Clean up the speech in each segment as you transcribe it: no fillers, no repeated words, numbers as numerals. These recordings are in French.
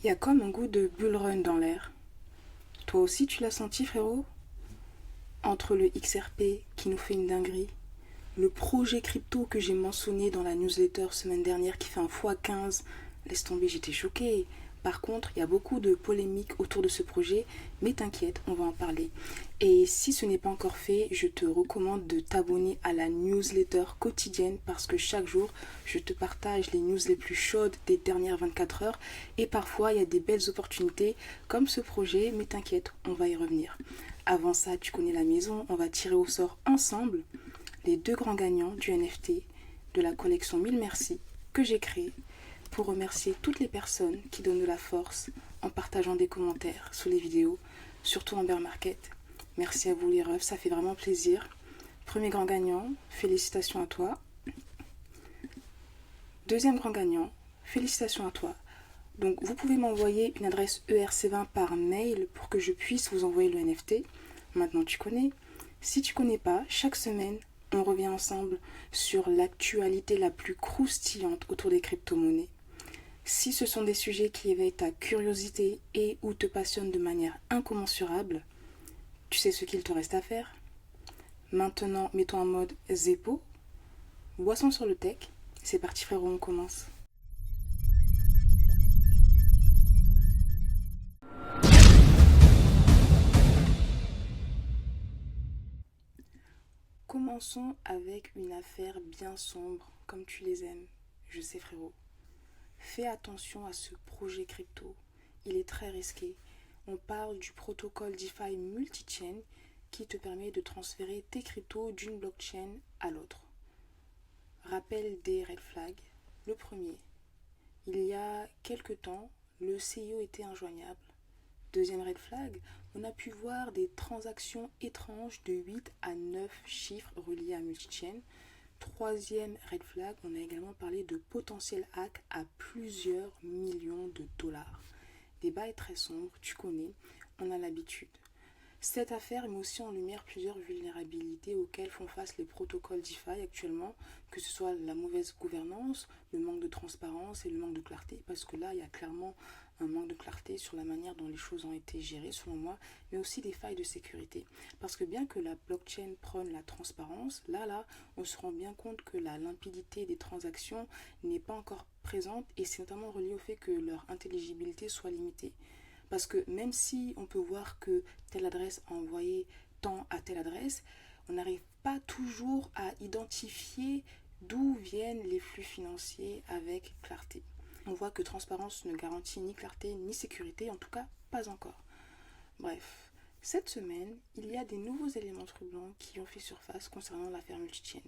Y a comme un goût de bull run dans l'air. Toi aussi tu l'as senti, frérot? Entre le XRP qui nous fait une dinguerie, le projet crypto que j'ai mentionné dans la newsletter semaine dernière qui fait un x15, laisse tomber, j'étais choquée. Par contre, il y a beaucoup de polémiques autour de ce projet, mais t'inquiète, on va en parler. Et si ce n'est pas encore fait, je te recommande de t'abonner à la newsletter quotidienne parce que chaque jour, je te partage les news les plus chaudes des dernières 24 heures et parfois il y a des belles opportunités comme ce projet, mais t'inquiète, on va y revenir. Avant ça, tu connais la maison, on va tirer au sort ensemble les deux grands gagnants du NFT de la collection 1000 Merci que j'ai créée pour remercier toutes les personnes qui donnent de la force en partageant des commentaires sous les vidéos, surtout en bear market. Merci à vous les refs, ça fait vraiment plaisir. Premier grand gagnant, félicitations à toi. Deuxième grand gagnant, félicitations à toi. Donc vous pouvez m'envoyer une adresse ERC20 par mail pour que je puisse vous envoyer le NFT. Maintenant tu connais. Si tu connais pas, chaque semaine, on revient ensemble sur l'actualité la plus croustillante autour des crypto-monnaies. Si ce sont des sujets qui éveillent ta curiosité et ou te passionnent de manière incommensurable, tu sais ce qu'il te reste à faire. Maintenant, mets-toi en mode Zeppo, boisson sur le tech. C'est parti frérot, on commence. Commençons avec une affaire bien sombre, comme tu les aimes. Je sais frérot. Fais attention à ce projet crypto. Il est très risqué. On parle du protocole DeFi multi-chain qui te permet de transférer tes cryptos d'une blockchain à l'autre. Rappel des red flags. Le premier. Il y a quelque temps, le CIO était injoignable. Deuxième red flag, on a pu voir des transactions étranges de 8 à 9 chiffres reliés à multi-chain. Troisième red flag, on a également parlé de potentiel hack à plusieurs millions de dollars. Débat est très sombre, tu connais, on a l'habitude. Cette affaire met aussi en lumière plusieurs vulnérabilités auxquelles font face les protocoles DeFi actuellement, que ce soit la mauvaise gouvernance, le manque de transparence et le manque de clarté, parce que là, il y a clairement un manque de clarté sur la manière dont les choses ont été gérées, selon moi, mais aussi des failles de sécurité. Parce que bien que la blockchain prône la transparence, là, on se rend bien compte que la limpidité des transactions n'est pas encore présente, et c'est notamment relié au fait que leur intelligibilité soit limitée. Parce que même si on peut voir que telle adresse a envoyé tant à telle adresse, on n'arrive pas toujours à identifier d'où viennent les flux financiers avec clarté. On voit que transparence ne garantit ni clarté ni sécurité, en tout cas pas encore. Bref, cette semaine, il y a des nouveaux éléments troublants qui ont fait surface concernant l'affaire multichain.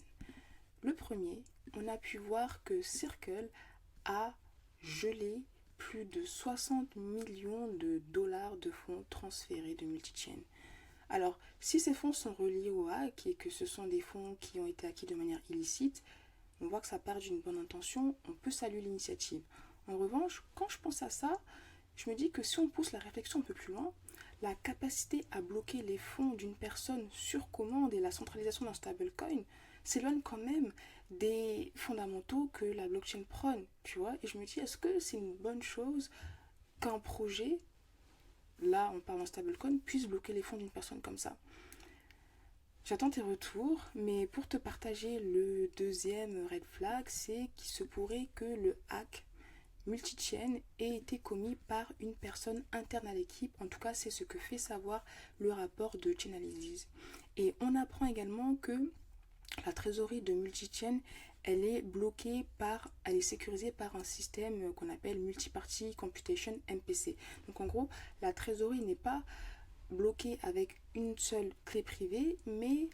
Le premier, on a pu voir que Circle a gelé plus de 60 millions de dollars de fonds transférés de multichain. Alors, si ces fonds sont reliés au hack et que ce sont des fonds qui ont été acquis de manière illicite, on voit que ça part d'une bonne intention, on peut saluer l'initiative. En revanche, quand je pense à ça, je me dis que si on pousse la réflexion un peu plus loin, la capacité à bloquer les fonds d'une personne sur commande et la centralisation d'un stablecoin s'éloigne quand même des fondamentaux que la blockchain prône, tu vois. Et je me dis, est-ce que c'est une bonne chose qu'un projet, là on parle d'un stablecoin, puisse bloquer les fonds d'une personne comme ça? J'attends tes retours, mais pour te partager le deuxième red flag, c'est qu'il se pourrait que le hack multi-chain ait été commis par une personne interne à l'équipe. En tout cas, c'est ce que fait savoir le rapport de Chainalysis. Et on apprend également que la trésorerie de multi-chain, elle est sécurisée par un système qu'on appelle Multi-Party Computation MPC. Donc en gros, la trésorerie n'est pas bloquée avec une seule clé privée, mais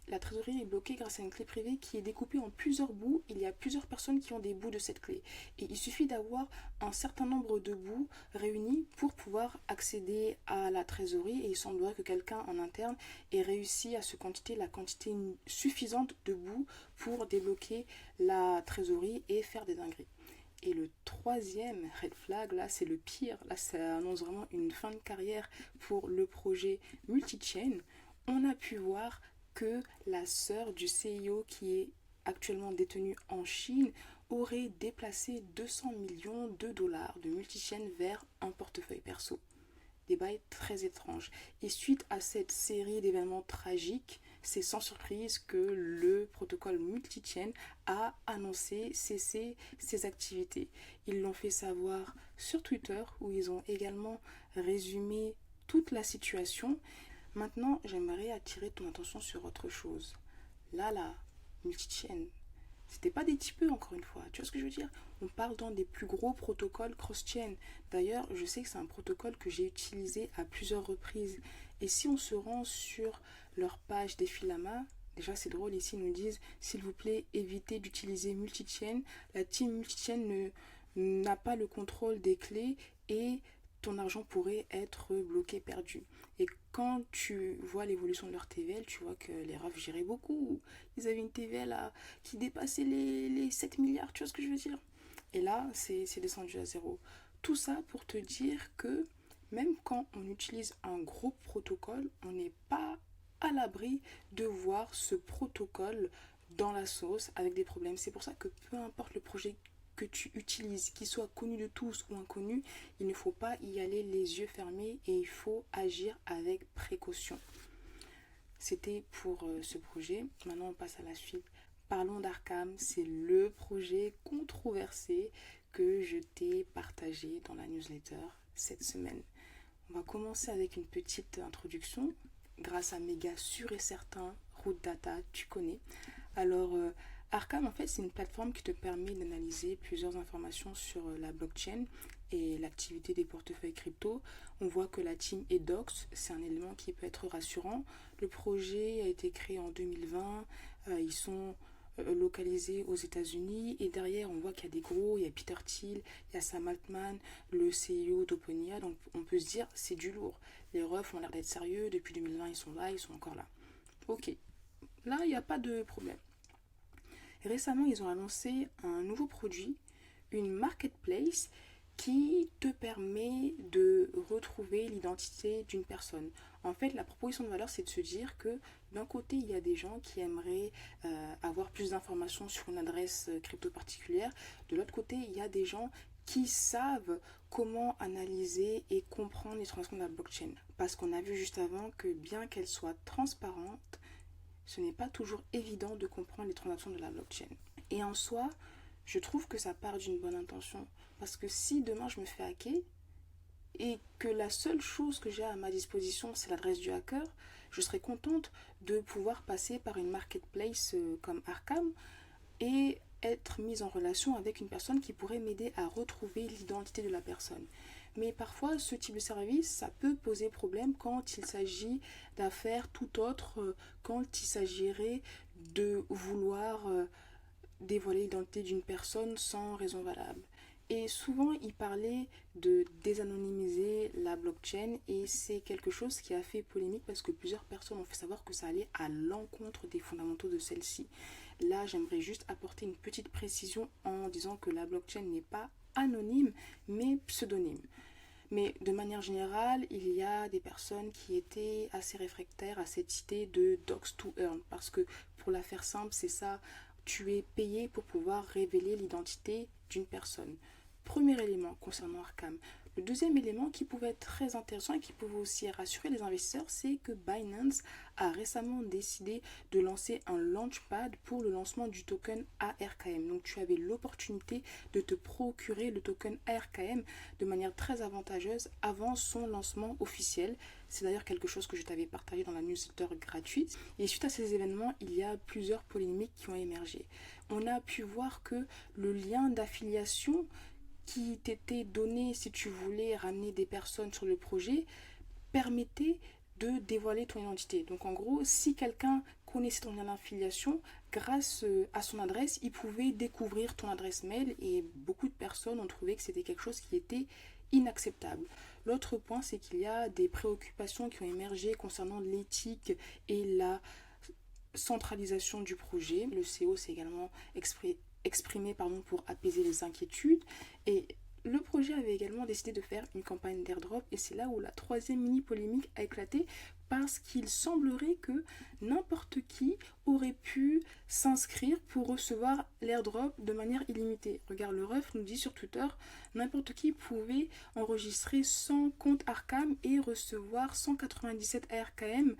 la trésorerie est bloquée grâce à une clé privée qui est découpée en plusieurs bouts. Il y a plusieurs personnes qui ont des bouts de cette clé. Et il suffit d'avoir un certain nombre de bouts réunis pour pouvoir accéder à la trésorerie. Et il semblerait que quelqu'un en interne ait réussi à la quantité suffisante de bouts pour débloquer la trésorerie et faire des dingueries. Et le troisième red flag, là c'est le pire, là ça annonce vraiment une fin de carrière pour le projet multi-chain. On a pu voir que la sœur du CIO qui est actuellement détenue en Chine aurait déplacé 200 millions de dollars de multichaîne vers un portefeuille perso. Des bails très étranges. Et suite à cette série d'événements tragiques, c'est sans surprise que le protocole multichain a annoncé cesser ses activités. Ils l'ont fait savoir sur Twitter où ils ont également résumé toute la situation. Maintenant, j'aimerais attirer ton attention sur autre chose. Là, multichain, c'était pas des petits peu, encore une fois. Tu vois ce que je veux dire? On parle dans des plus gros protocoles cross-chain. D'ailleurs, je sais que c'est un protocole que j'ai utilisé à plusieurs reprises. Et si on se rend sur leur page Defilama, déjà c'est drôle, ici ils nous disent s'il vous plaît, évitez d'utiliser multichain. La team multichain n'a pas le contrôle des clés et ton argent pourrait être bloqué, perdu. Et quand tu vois l'évolution de leur TVL, tu vois que les refs géraient beaucoup. Ils avaient une TVL qui dépassait les 7 milliards, tu vois ce que je veux dire? Et là, c'est descendu à zéro. Tout ça pour te dire que même quand on utilise un gros protocole, on n'est pas à l'abri de voir ce protocole dans la sauce avec des problèmes. C'est pour ça que peu importe le projet que tu utilises, qu'il soit connu de tous ou inconnu, il ne faut pas y aller les yeux fermés et il faut agir avec précaution. C'était pour ce projet. Maintenant, on passe à la suite. Parlons d'Arkham. C'est le projet controversé que je t'ai partagé dans la newsletter cette semaine. On va commencer avec une petite introduction grâce à mes gars sûrs et certains, Root Data, tu connais. Alors, Arkham, en fait, c'est une plateforme qui te permet d'analyser plusieurs informations sur la blockchain et l'activité des portefeuilles crypto. On voit que la team est dox, c'est un élément qui peut être rassurant. Le projet a été créé en 2020, ils sont localisés aux États-Unis et derrière on voit qu'il y a des gros, il y a Peter Thiel, il y a Sam Altman, le CEO d'Oponia, donc on peut se dire c'est du lourd. Les refs ont l'air d'être sérieux, depuis 2020 ils sont là, ils sont encore là. Ok, là il n'y a pas de problème. Récemment, ils ont annoncé un nouveau produit, une marketplace qui te permet de retrouver l'identité d'une personne. En fait, la proposition de valeur, c'est de se dire que d'un côté, il y a des gens qui aimeraient avoir plus d'informations sur une adresse crypto particulière. De l'autre côté, il y a des gens qui savent comment analyser et comprendre les transactions de la blockchain. Parce qu'on a vu juste avant que bien qu'elle soit transparente, ce n'est pas toujours évident de comprendre les transactions de la blockchain. Et en soi, je trouve que ça part d'une bonne intention. Parce que si demain je me fais hacker et que la seule chose que j'ai à ma disposition c'est l'adresse du hacker, je serais contente de pouvoir passer par une marketplace comme Arkham et être mise en relation avec une personne qui pourrait m'aider à retrouver l'identité de la personne. Mais parfois, ce type de service, ça peut poser problème quand il s'agit d'affaires tout autres, quand il s'agirait de vouloir dévoiler l'identité d'une personne sans raison valable. Et souvent, il parlait de désanonymiser la blockchain et c'est quelque chose qui a fait polémique parce que plusieurs personnes ont fait savoir que ça allait à l'encontre des fondamentaux de celle-ci. Là, j'aimerais juste apporter une petite précision en disant que la blockchain n'est pas anonyme mais pseudonyme. Mais de manière générale, il y a des personnes qui étaient assez réfractaires à cette idée de dox to earn parce que pour la faire simple, c'est ça, tu es payé pour pouvoir révéler l'identité d'une personne. Premier élément concernant Arkham. Le deuxième élément qui pouvait être très intéressant et qui pouvait aussi rassurer les investisseurs, c'est que Binance a récemment décidé de lancer un launchpad pour le lancement du token ARKM. Donc tu avais l'opportunité de te procurer le token ARKM de manière très avantageuse avant son lancement officiel. C'est d'ailleurs quelque chose que je t'avais partagé dans la newsletter gratuite. Et suite à ces événements, il y a plusieurs polémiques qui ont émergé. On a pu voir que le lien d'affiliation qui t'était donné si tu voulais ramener des personnes sur le projet permettait de dévoiler ton identité. Donc en gros, si quelqu'un connaissait ton lien d'affiliation, grâce à son adresse, il pouvait découvrir ton adresse mail et beaucoup de personnes ont trouvé que c'était quelque chose qui était inacceptable. L'autre point, c'est qu'il y a des préoccupations qui ont émergé concernant l'éthique et la centralisation du projet. Le CEO s'est également exprimé pour apaiser les inquiétudes. Et Le projet avait également décidé de faire une campagne d'airdrop et c'est là où la troisième mini polémique a éclaté parce qu'il semblerait que n'importe qui aurait pu s'inscrire pour recevoir l'airdrop de manière illimitée. Regarde, le ref nous dit sur Twitter, n'importe qui pouvait enregistrer 100 comptes Arkham et recevoir 197 ARKM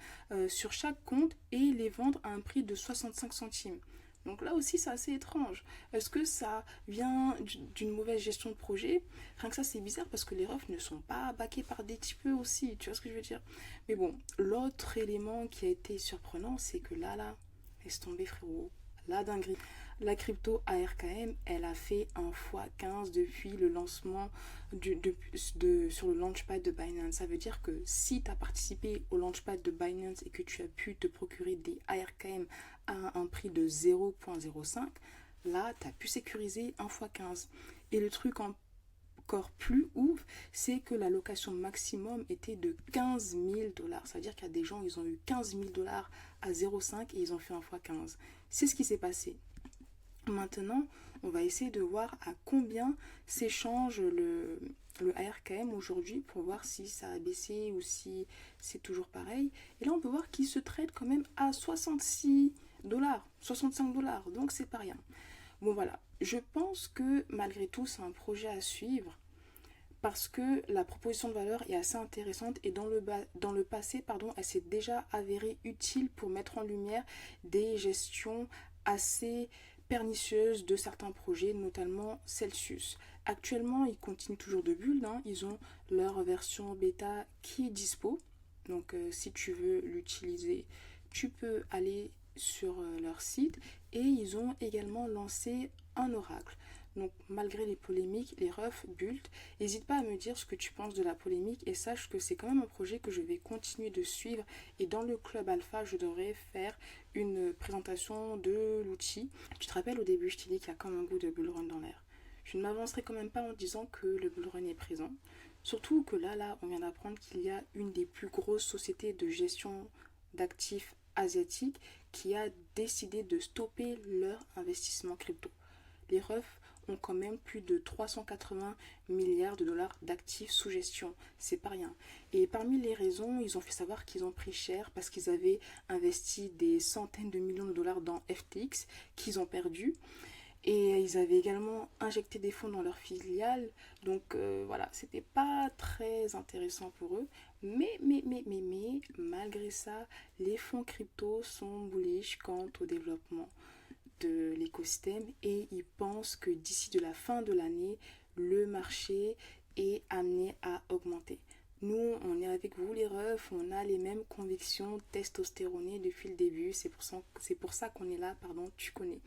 sur chaque compte et les vendre à un prix de 65 centimes. Donc là aussi, c'est assez étrange. Est-ce que ça vient d'une mauvaise gestion de projet? Rien que ça, c'est bizarre parce que les refs ne sont pas backés par des types aussi. Tu vois ce que je veux dire? Mais bon, l'autre élément qui a été surprenant, c'est que là, laisse tomber frérot, la dinguerie. La crypto ARKM, elle a fait un x15 depuis le lancement sur le launchpad de Binance. Ça veut dire que si tu as participé au launchpad de Binance et que tu as pu te procurer des ARKM à un prix de 0.05, là, tu as pu sécuriser un x15. Et le truc encore plus ouf, c'est que la location maximum était de 15 000 dollars. Ça veut dire qu'il y a des gens, ils ont eu 15 000 dollars à 0,5 et ils ont fait un x15. C'est ce qui s'est passé. Maintenant, on va essayer de voir à combien s'échange le ARKM aujourd'hui pour voir si ça a baissé ou si c'est toujours pareil. Et là, on peut voir qu'il se trade quand même à 66 dollars, 65 dollars, donc c'est pas rien. Bon voilà, je pense que malgré tout, c'est un projet à suivre parce que la proposition de valeur est assez intéressante et dans le passé, elle s'est déjà avérée utile pour mettre en lumière des gestions assez pernicieuses de certains projets, notamment Celsius. Actuellement, ils continuent toujours de build, hein. Ils ont leur version bêta qui est dispo. Donc si tu veux l'utiliser, tu peux aller sur leur site et ils ont également lancé un oracle. Donc malgré les polémiques, les refs, build, n'hésite pas à me dire ce que tu penses de la polémique et sache que c'est quand même un projet que je vais continuer de suivre et dans le club alpha, je devrais faire une présentation de l'outil. Tu te rappelles au début, je t'ai dit qu'il y a comme un goût de bull run dans l'air. Je ne m'avancerai quand même pas en disant que le bull run est présent. Surtout que là, on vient d'apprendre qu'il y a une des plus grosses sociétés de gestion d'actifs asiatiques qui a décidé de stopper leur investissement crypto. Les refs ont quand même plus de 380 milliards de dollars d'actifs sous gestion. C'est pas rien. Et parmi les raisons, ils ont fait savoir qu'ils ont pris cher parce qu'ils avaient investi des centaines de millions de dollars dans FTX qu'ils ont perdu. Et ils avaient également injecté des fonds dans leur filiale. Donc voilà, c'était pas très intéressant pour eux. Mais, malgré ça, les fonds crypto sont bullish quant au développement de l'écosystème et ils pensent que d'ici de la fin de l'année, le marché est amené à augmenter. Nous, on est avec vous les refs, on a les mêmes convictions testostéronées depuis le début, c'est pour ça qu'on est là, tu connais.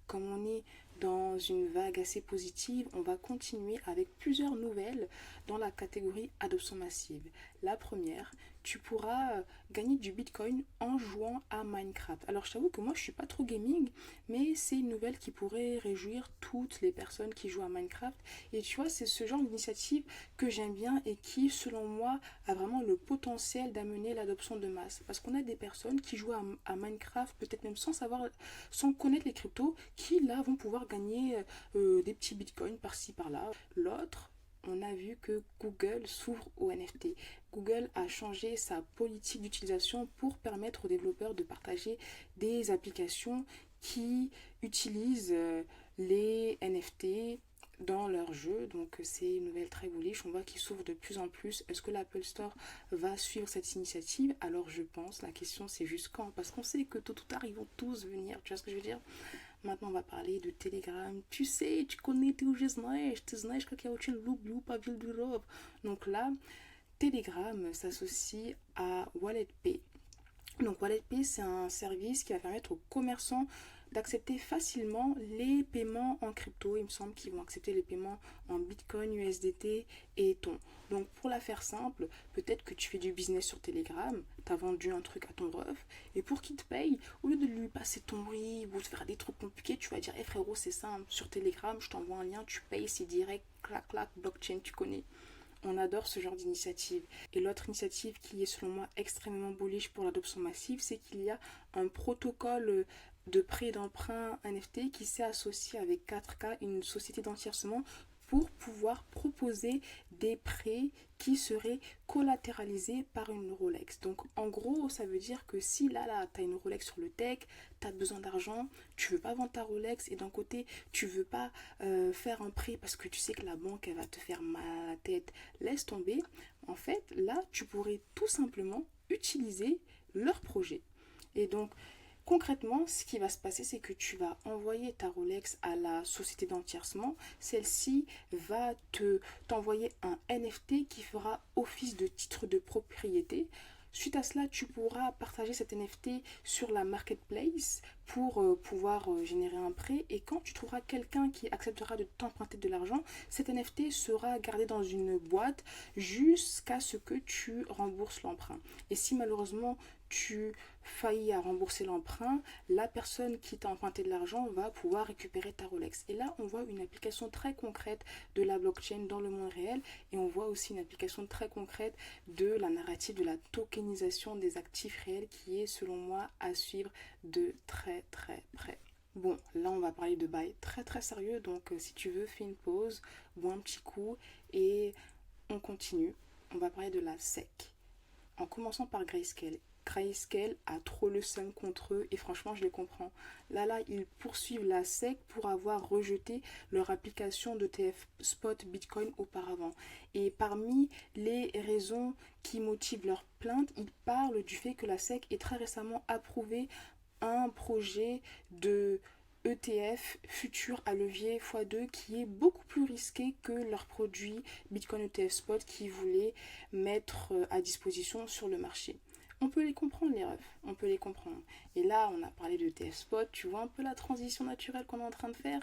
Comme on est dans une vague assez positive, on va continuer avec plusieurs nouvelles dans la catégorie adoption massive. La première, tu pourras gagner du Bitcoin en jouant à Minecraft. Alors je t'avoue que moi je suis pas trop gaming, mais c'est une nouvelle qui pourrait réjouir toutes les personnes qui jouent à Minecraft. Et tu vois, c'est ce genre d'initiative que j'aime bien et qui, selon moi, a vraiment le potentiel d'amener l'adoption de masse. Parce qu'on a des personnes qui jouent à Minecraft, peut-être même sans connaître les cryptos, qui là vont pouvoir gagner des petits bitcoins par-ci par-là. L'autre, on a vu que Google s'ouvre au NFT. Google a changé sa politique d'utilisation pour permettre aux développeurs de partager des applications qui utilisent les NFT dans leur jeu. Donc c'est une nouvelle très bullish. On voit qu'ils s'ouvrent de plus en plus. Est-ce que l'Apple Store va suivre cette initiative? Alors je pense, la question c'est juste quand. Parce qu'on sait que tôt ou tard ils vont tous venir. Tu vois ce que je veux dire? Maintenant, on va parler de Telegram. Tu sais, tu connais, tu знаешь, как я очень люблю Pavel Durov. Donc là, Telegram s'associe à WalletPay. Donc WalletPay, c'est un service qui va permettre aux commerçants d'accepter facilement les paiements en crypto. Il me semble qu'ils vont accepter les paiements en Bitcoin, USDT et Ethon. Donc pour la faire simple, peut-être que tu fais du business sur Telegram, tu as vendu un truc à ton ref, et pour qu'il te paye, au lieu de lui passer ton riz ou de faire des trucs compliqués, tu vas dire, hey frérot, c'est simple, sur Telegram, je t'envoie un lien, tu payes, c'est direct, clac clac, blockchain, tu connais. On adore ce genre d'initiative. Et l'autre initiative qui est selon moi extrêmement bullish pour l'adoption massive, c'est qu'il y a un protocole de prêt d'emprunt NFT qui s'est associé avec 4K, une société d'entièrcement pour pouvoir proposer des prêts qui seraient collatéralisés par une Rolex. Donc en gros, ça veut dire que si là, tu as une Rolex sur le tech, tu as besoin d'argent, tu veux pas vendre ta Rolex et d'un côté, tu veux pas faire un prêt parce que tu sais que la banque, elle va te faire mal à la tête, laisse tomber. En fait, là, tu pourrais tout simplement utiliser leur projet. Et donc, concrètement, ce qui va se passer, c'est que tu vas envoyer ta Rolex à la société d'entièrement. Celle-ci va t'envoyer un NFT qui fera office de titre de propriété. Suite à cela, tu pourras partager cet NFT sur la marketplace pour pouvoir générer un prêt. Et quand tu trouveras quelqu'un qui acceptera de t'emprunter de l'argent, cet NFT sera gardé dans une boîte jusqu'à ce que tu rembourses l'emprunt. Et si malheureusement tu faillis à rembourser l'emprunt, la personne qui t'a emprunté de l'argent va pouvoir récupérer ta Rolex. Et là, on voit une application très concrète de la blockchain dans le monde réel et on voit aussi une application très concrète de la narrative de la tokenisation des actifs réels qui est, selon moi, à suivre de très très près. Bon, là on va parler de bail très très sérieux, donc si tu veux, fais une pause, bois un petit coup et on continue. On va parler de la SEC. En commençant par Grayscale. Grayscale a trop le seum contre eux et franchement je les comprends. Là, ils poursuivent la SEC pour avoir rejeté leur application d'ETF Spot Bitcoin auparavant. Et parmi les raisons qui motivent leur plainte, ils parlent du fait que la SEC ait très récemment approuvé un projet de ETF futur à levier x2 qui est beaucoup plus risqué que leur produit Bitcoin ETF Spot qu'ils voulaient mettre à disposition sur le marché. On peut les comprendre, les refs, on peut les comprendre. Et là, on a parlé de ETF Spot, tu vois un peu la transition naturelle qu'on est en train de faire.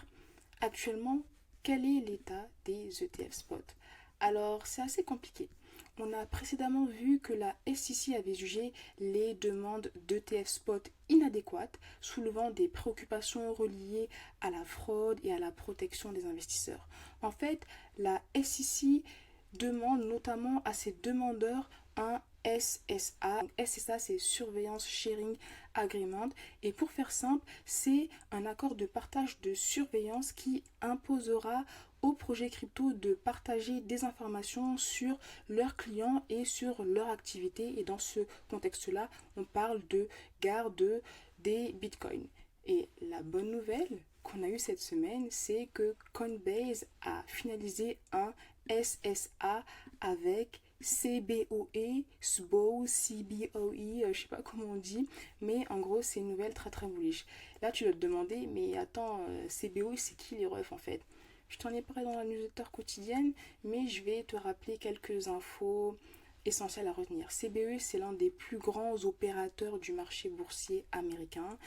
Actuellement, quel est l'état des ETF Spot? Alors, c'est assez compliqué. On a précédemment vu que la SEC avait jugé les demandes d'ETF Spot inadéquates, soulevant des préoccupations reliées à la fraude et à la protection des investisseurs. En fait, la SEC demande notamment à ses demandeurs un SSA. SSA, c'est Surveillance Sharing Agreement. Et pour faire simple, c'est un accord de partage de surveillance qui imposera aux projets crypto de partager des informations sur leurs clients et sur leur activité. Et dans ce contexte-là, on parle de garde des bitcoins. Et la bonne nouvelle qu'on a eue cette semaine, c'est que Coinbase a finalisé un SSA avec CBOE, SBOE, CBOE, je sais pas comment on dit, mais en gros c'est une nouvelle très très bullish. Là tu dois te demander, mais attends, CBOE c'est qui les refs en fait? Je t'en ai parlé dans la newsletter quotidienne, mais je vais te rappeler quelques infos essentielles à retenir. CBOE c'est l'un des plus grands opérateurs du marché boursier américain.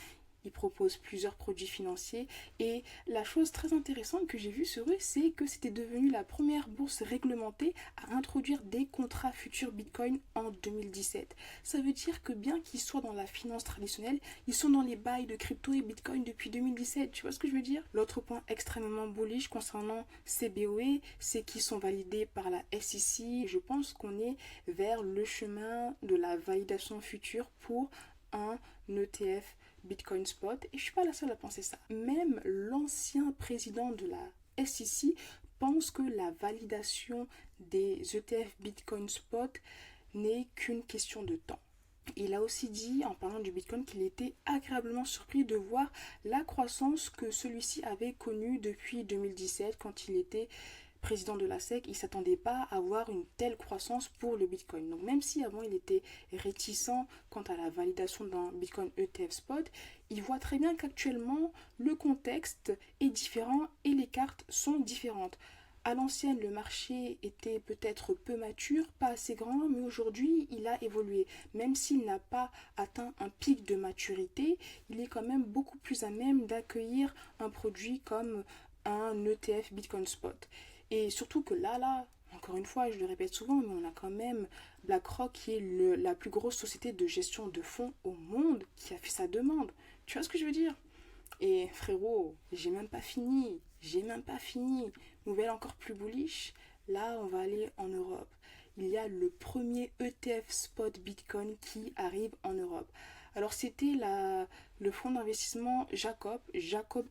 Ils proposent plusieurs produits financiers et la chose très intéressante que j'ai vue sur eux, c'est que c'était devenu la première bourse réglementée à introduire des contrats futurs Bitcoin en 2017. Ça veut dire que bien qu'ils soient dans la finance traditionnelle, ils sont dans les bails de crypto et Bitcoin depuis 2017. Tu vois ce que je veux dire? L'autre point extrêmement bullish concernant CBOE, c'est qu'ils sont validés par la SEC. Je pense qu'on est vers le chemin de la validation future pour un ETF Bitcoin Spot et je suis pas la seule à penser ça. Même l'ancien président de la SEC pense que la validation des ETF Bitcoin Spot n'est qu'une question de temps. Il a aussi dit, en parlant du Bitcoin, qu'il était agréablement surpris de voir la croissance que celui-ci avait connue depuis 2017 quand il était président de la SEC, il ne s'attendait pas à avoir une telle croissance pour le Bitcoin. Donc même si avant il était réticent quant à la validation d'un Bitcoin ETF Spot, il voit très bien qu'actuellement le contexte est différent et les cartes sont différentes. À l'ancienne, le marché était peut-être peu mature, pas assez grand, mais aujourd'hui, il a évolué. Même s'il n'a pas atteint un pic de maturité, il est quand même beaucoup plus à même d'accueillir un produit comme un ETF Bitcoin Spot. Et surtout que là, encore une fois, je le répète souvent, mais on a quand même BlackRock qui est la plus grosse société de gestion de fonds au monde qui a fait sa demande. Tu vois ce que je veux dire? Et frérot, j'ai même pas fini. Nouvelle encore plus bullish. Là, on va aller en Europe. Il y a le premier ETF spot Bitcoin qui arrive en Europe. Alors c'était le fonds d'investissement Jacob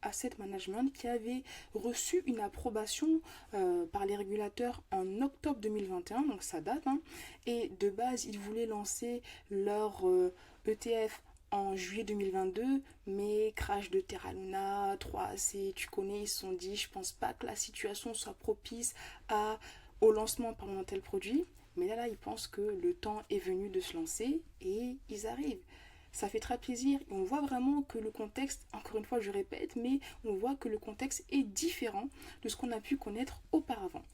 Asset Management, qui avait reçu une approbation par les régulateurs en octobre 2021, donc ça date, hein. Et de base, ils voulaient lancer leur ETF en juillet 2022, mais crash de Terra Luna, 3AC, tu connais, ils se sont dit, je pense pas que la situation soit propice au lancement d'un tel produit. Mais là, ils pensent que le temps est venu de se lancer et ils arrivent. Ça fait très plaisir. Et on voit vraiment que le contexte, encore une fois, je répète, mais on voit que le contexte est différent de ce qu'on a pu connaître auparavant.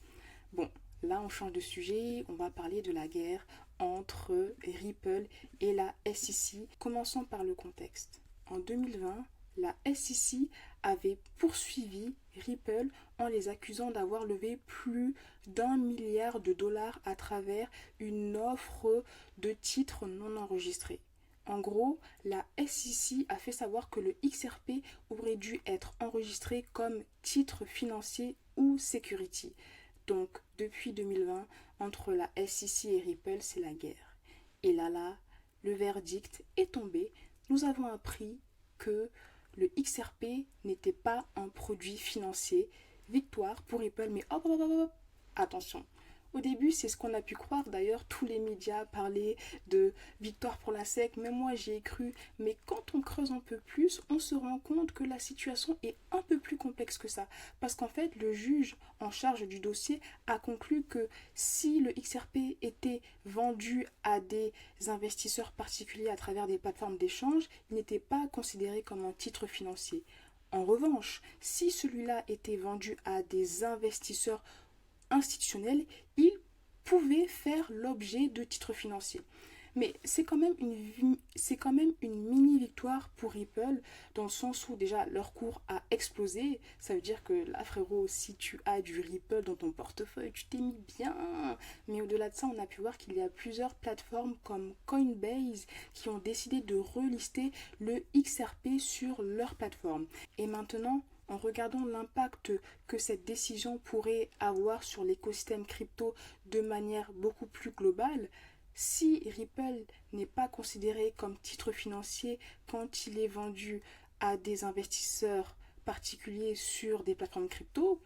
Bon, là, on change de sujet. On va parler de la guerre entre Ripple et la SEC. Commençons par le contexte. En 2020, la SEC avait poursuivi Ripple en les accusant d'avoir levé plus d'1 milliard de dollars à travers une offre de titres non enregistrés. En gros, la SEC a fait savoir que le XRP aurait dû être enregistré comme titre financier ou security. Donc, depuis 2020, entre la SEC et Ripple, c'est la guerre. Et là, le verdict est tombé. Nous avons appris que le XRP n'était pas un produit financier. Victoire pour Ripple, mais hop, attention. Au début, c'est ce qu'on a pu croire. D'ailleurs, tous les médias parlaient de victoire pour la SEC. Même moi, j'y ai cru. Mais quand on creuse un peu plus, on se rend compte que la situation est un peu plus complexe que ça. Parce qu'en fait, le juge en charge du dossier a conclu que si le XRP était vendu à des investisseurs particuliers à travers des plateformes d'échange, il n'était pas considéré comme un titre financier. En revanche, si celui-là était vendu à des investisseurs institutionnels, ils pouvaient faire l'objet de titres financiers. Mais c'est quand même une mini-victoire pour Ripple, dans le sens où déjà leur cours a explosé. Ça veut dire que là, frérot, si tu as du Ripple dans ton portefeuille, tu t'es mis bien. Mais au-delà de ça, on a pu voir qu'il y a plusieurs plateformes comme Coinbase qui ont décidé de relister le XRP sur leur plateforme. Et maintenant, en regardant l'impact que cette décision pourrait avoir sur l'écosystème crypto de manière beaucoup plus globale, si Ripple n'est pas considéré comme titre financier quand il est vendu à des investisseurs particuliers sur des plateformes crypto,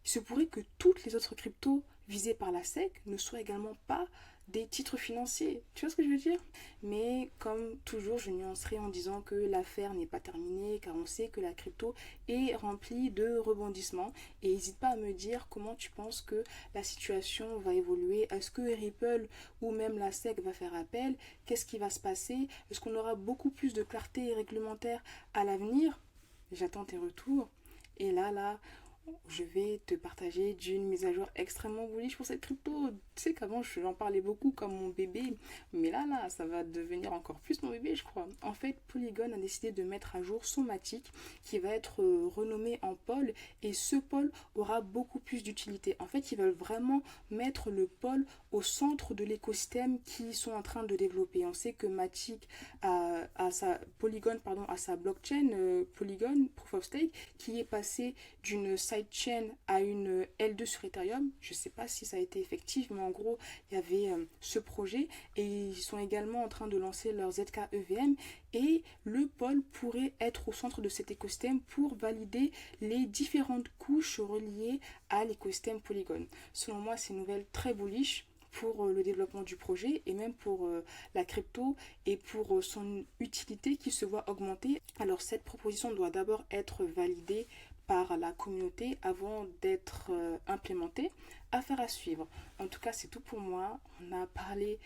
il se pourrait que toutes les autres cryptos visées par la SEC ne soient également pas des titres financiers. Tu vois ce que je veux dire? Mais comme toujours, je nuancerai en disant que l'affaire n'est pas terminée, car on sait que la crypto est remplie de rebondissements. Et n'hésite pas à me dire comment tu penses que la situation va évoluer. Est-ce que Ripple ou même la SEC va faire appel? Qu'est-ce qui va se passer? Est-ce qu'on aura beaucoup plus de clarté réglementaire à l'avenir? J'attends tes retours. Et là, je vais te partager d'une mise à jour extrêmement bullish pour cette crypto. Tu sais qu'avant, j'en parlais beaucoup comme mon bébé, mais là, ça va devenir encore plus mon bébé, je crois. En fait, Polygon a décidé de mettre à jour son Matic, qui va être renommé en pôle, et ce pôle aura beaucoup plus d'utilité. En fait, ils veulent vraiment mettre le pôle au centre de l'écosystème qu'ils sont en train de développer. On sait que Matic a sa Polygon, a sa blockchain Polygon Proof of Stake, qui est passée d'une sidechain à une L2 sur Ethereum. Je ne sais pas si ça a été effectif, mais en gros, il y avait ce projet et ils sont également en train de lancer leur ZK EVM et le pôle pourrait être au centre de cet écosystème pour valider les différentes couches reliées à l'écosystème Polygon. Selon moi, c'est une nouvelle très bullish pour le développement du projet et même pour la crypto et pour son utilité qui se voit augmenter. Alors cette proposition doit d'abord être validée par la communauté avant d'être implémentée. Affaire à suivre. En tout cas, c'est tout pour moi. On a parlé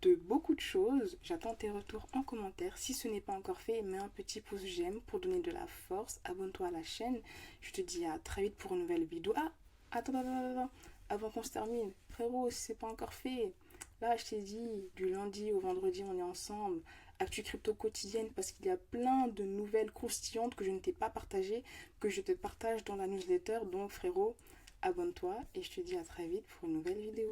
de beaucoup de choses. J'attends tes retours en commentaire. Si ce n'est pas encore fait, mets un petit pouce j'aime pour donner de la force. Abonne-toi à la chaîne. Je te dis à très vite pour une nouvelle vidéo. Ah, attends. Avant qu'on se termine, frérot, si c'est pas encore fait, là je t'ai dit, du lundi au vendredi, on est ensemble. Actu crypto quotidienne parce qu'il y a plein de nouvelles croustillantes que je ne t'ai pas partagées, que je te partage dans la newsletter. Donc frérot, abonne-toi et je te dis à très vite pour une nouvelle vidéo.